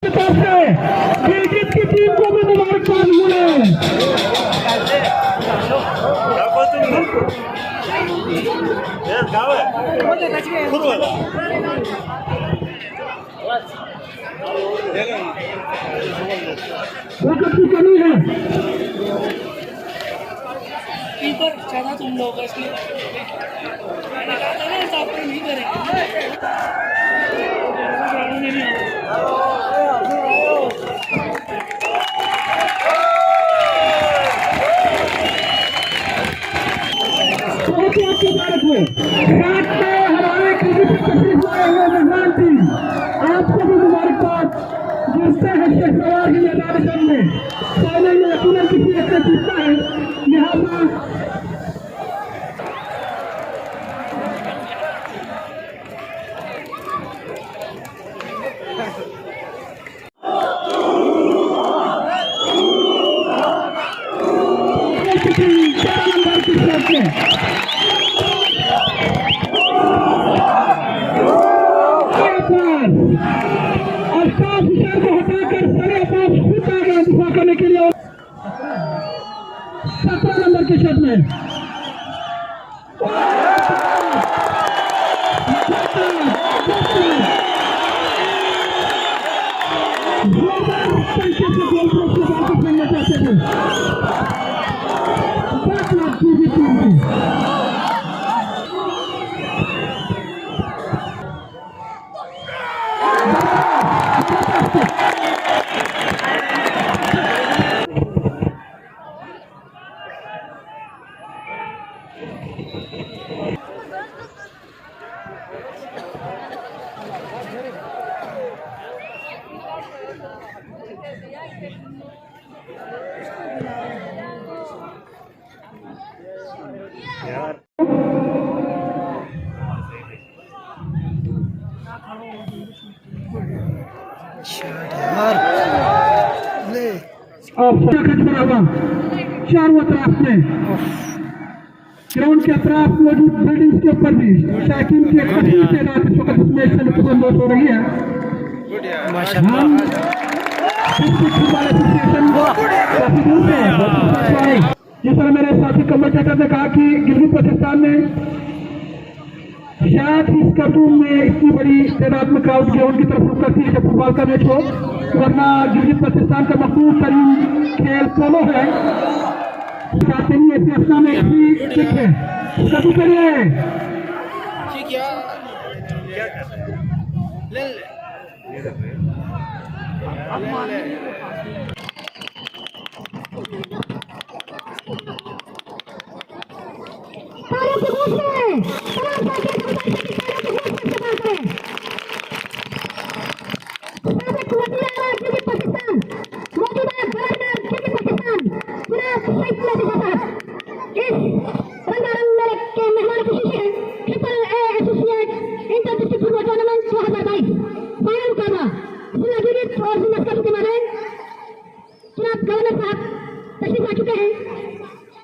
गिलगित की टीम को भी मुबारकबाद मिले। वक्त की कमी है, ज्यादा तुम लोग इसलिए मैंने कहा था ना साफ नहीं करेंगे। हमारे मेहमान टीम आपको भी मुबारकबाद। जिससे है शेखवार के मैदान में फाइनल में यकीनन किसी एक से जीतता है, लिहाजा नंबर की तरफ से अल्ताफ हुसैन को हटाकर सरे अब्बास खुद आ गया दिफा करने के लिए। 17 नंबर के शट में तरीके से गोल को वापस करना चाहते थे 10 लाख की टीम की। चारों तरफ में ग्राउंड के अतराफ मौजूद बिल्डिंग्स के ऊपर भी साइकिल की एक बड़ी तादाद इस वक्त इसमें सेलिब्रेशन हो रही है। जिस तरह मेरे साथी कमेंटेटर ने कहा कि गिलगित बल्तिस्तान में शायद इस कार्टून में इतनी बड़ी तादाद में क्राउड ग्राउंड की तरफ रुक करती है जब फुटबॉल का मैच हो, वरना गिलगित बल्तिस्तान का मकबूल तरीन खेल पोलो है। चाहते नहीं ऐसे अपना में ठीक है, कभी करिए ले